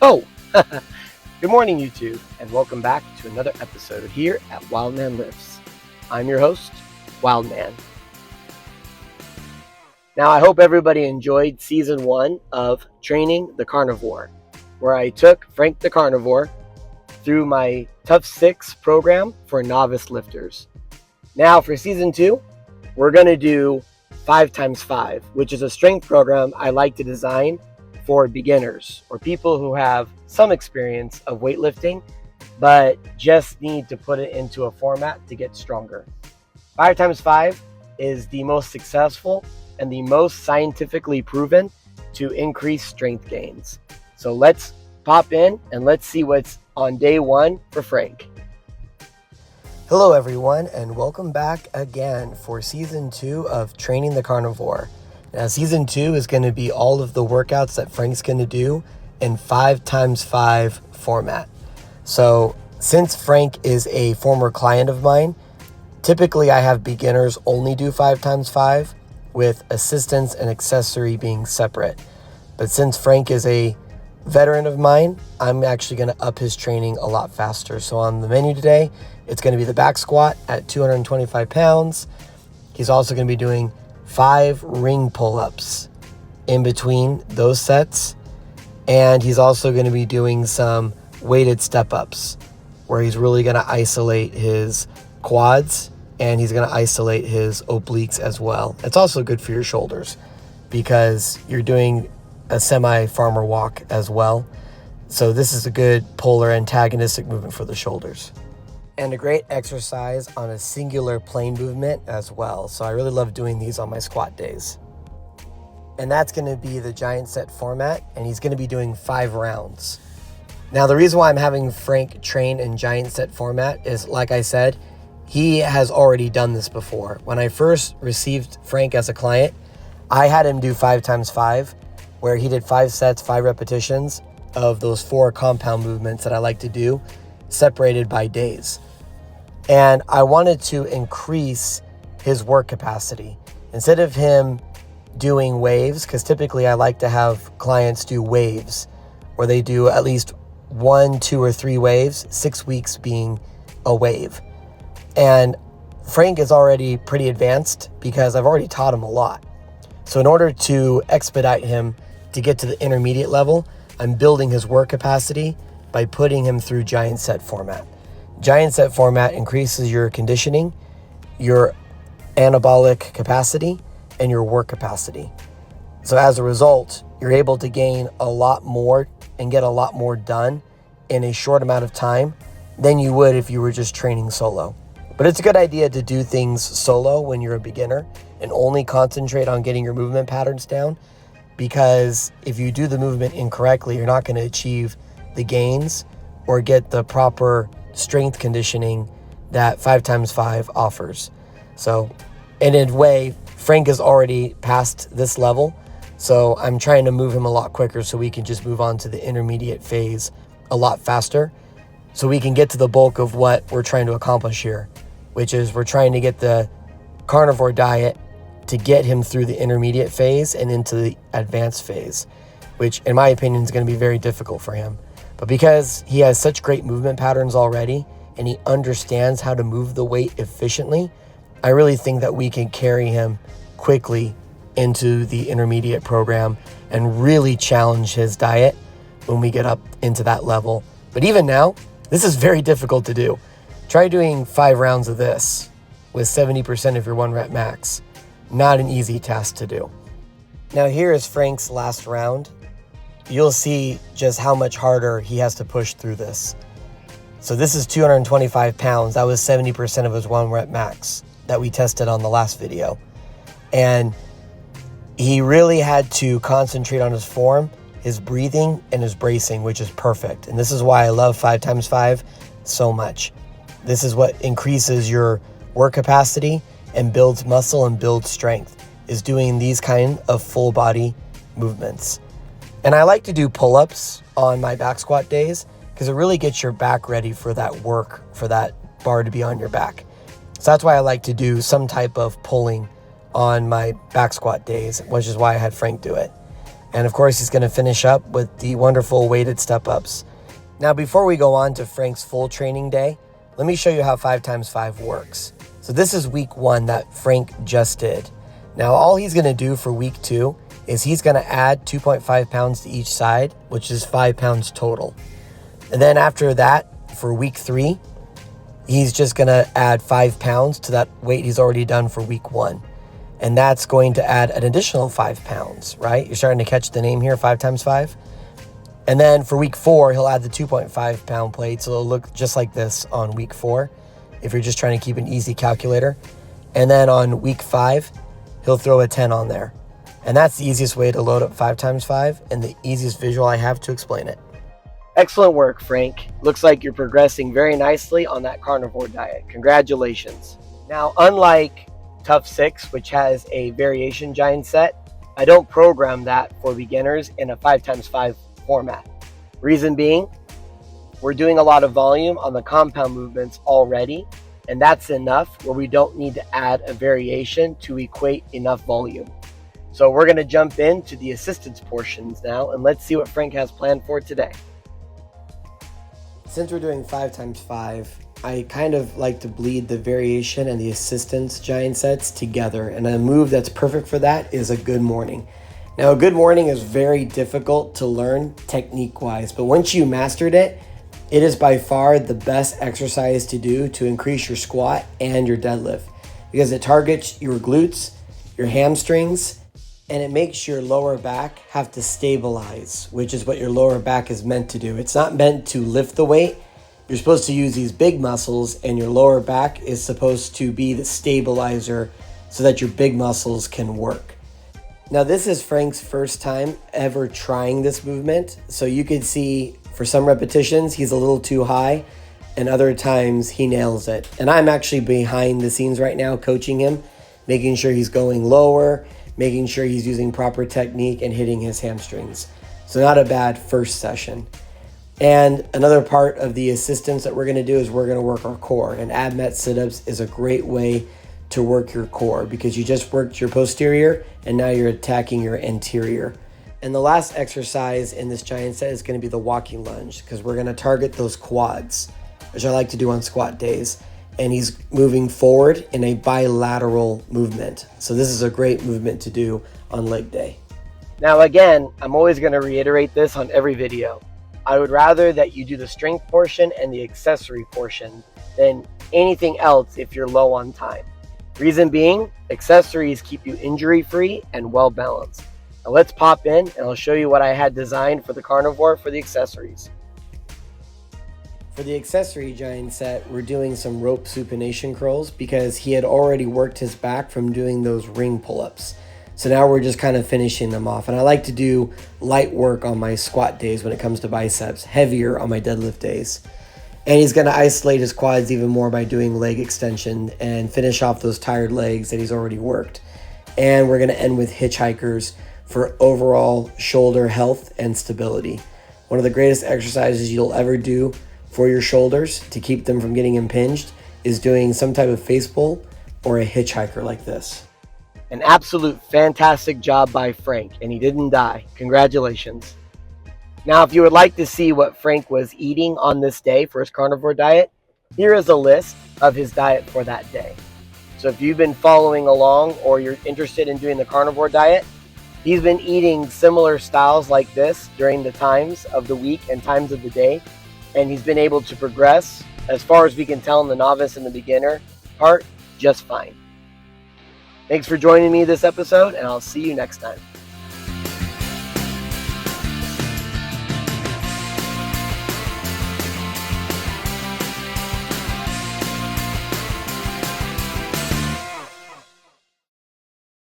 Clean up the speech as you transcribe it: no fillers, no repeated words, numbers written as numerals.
Oh, good morning, YouTube, and welcome back to another episode here at WILDMAN Lifts. I'm your host, WILDMAN. Now, I hope everybody enjoyed Season 1 of Training the Carnivore, where I took Frank the Carnivore through my Tough 6 program for novice lifters. Now, for Season 2, we're going to do 5x5, which is a strength program I like to design for beginners or people who have some experience of weightlifting, but just need to put it into a format to get stronger. 5x5 is the most successful and the most scientifically proven to increase strength gains. So let's pop in and let's see what's on day 1 for Frank. Hello everyone, and welcome back again for Season 2 of Training the Carnivore. Now, Season 2 is going to be all of the workouts that Frank's going to do in 5x5 format. So, since Frank is a former client of mine, typically I have beginners only do 5x5 with assistance and accessory being separate. But since Frank is a veteran of mine, I'm actually going to up his training a lot faster. So on the menu today, it's going to be the back squat at 225 pounds. He's also going to be doing 5 ring pull-ups in between those sets. And he's also going to be doing some weighted step-ups where he's really going to isolate his quads and he's going to isolate his obliques as well. It's also good for your shoulders because you're doing a semi-farmer walk as well. So this is a good polar antagonistic movement for the shoulders. And a great exercise on a singular plane movement as well. So I really love doing these on my squat days. And that's going to be the giant set format, and he's going to be doing 5 rounds. Now, the reason why I'm having Frank train in giant set format is, like I said, he has already done this before. When I first received Frank as a client, I had him do 5x5, where he did 5 sets, 5 repetitions of those 4 compound movements that I like to do, separated by days. And I wanted to increase his work capacity. Instead of him doing waves, because typically I like to have clients do waves, where they do at least 1, 2, or 3 waves, 6 weeks being a wave. And Frank is already pretty advanced because I've already taught him a lot. So in order to expedite him to get to the intermediate level, I'm building his work capacity by putting him through giant set format. Giant set format increases your conditioning, your anabolic capacity, and your work capacity. So as a result, you're able to gain a lot more and get a lot more done in a short amount of time than you would if you were just training solo. But it's a good idea to do things solo when you're a beginner and only concentrate on getting your movement patterns down, because if you do the movement incorrectly, you're not going to achieve the gains or get the proper strength conditioning that 5x5 offers. So in a way, Frank is already past this level, so I'm trying to move him a lot quicker so we can just move on to the intermediate phase a lot faster, so we can get to the bulk of what we're trying to accomplish here, which is we're trying to get the carnivore diet to get him through the intermediate phase and into the advanced phase, which in my opinion is going to be very difficult for him. But because he has such great movement patterns already and he understands how to move the weight efficiently, I really think that we can carry him quickly into the intermediate program and really challenge his diet when we get up into that level. But even now, this is very difficult to do. Try doing 5 rounds of this with 70% of your 1 rep max. Not an easy task to do. Now here is Frank's last round. You'll see just how much harder he has to push through this. So this is 225 pounds. That was 70% of his 1 rep max that we tested on the last video. And he really had to concentrate on his form, his breathing, and his bracing, which is perfect. And this is why I love 5x5 so much. This is what increases your work capacity and builds muscle and builds strength, is doing these kind of full body movements. And I like to do pull-ups on my back squat days because it really gets your back ready for that work, for that bar to be on your back. So that's why I like to do some type of pulling on my back squat days, which is why I had Frank do it. And of course, he's going to finish up with the wonderful weighted step-ups. Now, before we go on to Frank's full training day, let me show you how 5x5 works. So this is week 1 that Frank just did. Now, all he's going to do for week 2 is he's going to add 2.5 pounds to each side, which is 5 pounds total. And then after that, for week 3, he's just going to add 5 pounds to that weight he's already done for week 1. And that's going to add an additional 5 pounds, right? You're starting to catch the name here, 5x5. And then for week 4, he'll add the 2.5 pound plate. So it'll look just like this on week 4, if you're just trying to keep an easy calculator. And then on week 5, he'll throw a 10 on there. And that's the easiest way to load up 5x5 and the easiest visual I have to explain it. Excellent work, Frank. Looks like you're progressing very nicely on that carnivore diet. Congratulations. Now, unlike Tough 6, which has a variation giant set, I don't program that for beginners in a 5x5 format. Reason being, we're doing a lot of volume on the compound movements already, and that's enough where we don't need to add a variation to equate enough volume. So we're going to jump into the assistance portions now, and let's see what Frank has planned for today. Since we're doing 5x5, I kind of like to bleed the variation and the assistance giant sets together, and a move that's perfect for that is a good morning. Now, a good morning is very difficult to learn technique-wise, but once you mastered it, it is by far the best exercise to do to increase your squat and your deadlift, because it targets your glutes, your hamstrings, and it makes your lower back have to stabilize, which is what your lower back is meant to do. It's not meant to lift the weight. You're supposed to use these big muscles, and your lower back is supposed to be the stabilizer so that your big muscles can work. Now, this is Frank's first time ever trying this movement, so you can see for some repetitions he's a little too high, and other times he nails it. And I'm actually behind the scenes right now coaching him, making sure he's going lower, making sure he's using proper technique and hitting his hamstrings. So not a bad first session. And another part of the assistance that we're going to do is we're going to work our core. And ab met sit-ups is a great way to work your core because you just worked your posterior and now you're attacking your anterior. And the last exercise in this giant set is going to be the walking lunge because we're going to target those quads, which I like to do on squat days. And he's moving forward in a bilateral movement. So this is a great movement to do on leg day. Now again, I'm always going to reiterate this on every video. I would rather that you do the strength portion and the accessory portion than anything else if you're low on time. Reason being, accessories keep you injury-free and well-balanced. Now let's pop in and I'll show you what I had designed for the carnivore for the accessories. For the accessory giant set, we're doing some rope supination curls because he had already worked his back from doing those ring pull-ups. So now we're just kind of finishing them off. And I like to do light work on my squat days when it comes to biceps, heavier on my deadlift days. And he's going to isolate his quads even more by doing leg extension and finish off those tired legs that he's already worked. And we're going to end with hitchhikers for overall shoulder health and stability. One of the greatest exercises you'll ever do for your shoulders to keep them from getting impinged is doing some type of face pull or a hitchhiker like this. An absolute fantastic job by Frank, and he didn't die. Congratulations. Now, if you would like to see what Frank was eating on this day for his carnivore diet, here is a list of his diet for that day. So if you've been following along or you're interested in doing the carnivore diet, he's been eating similar styles like this during the times of the week and times of the day. And he's been able to progress, as far as we can tell in the novice and the beginner part, just fine. Thanks for joining me this episode, and I'll see you next time.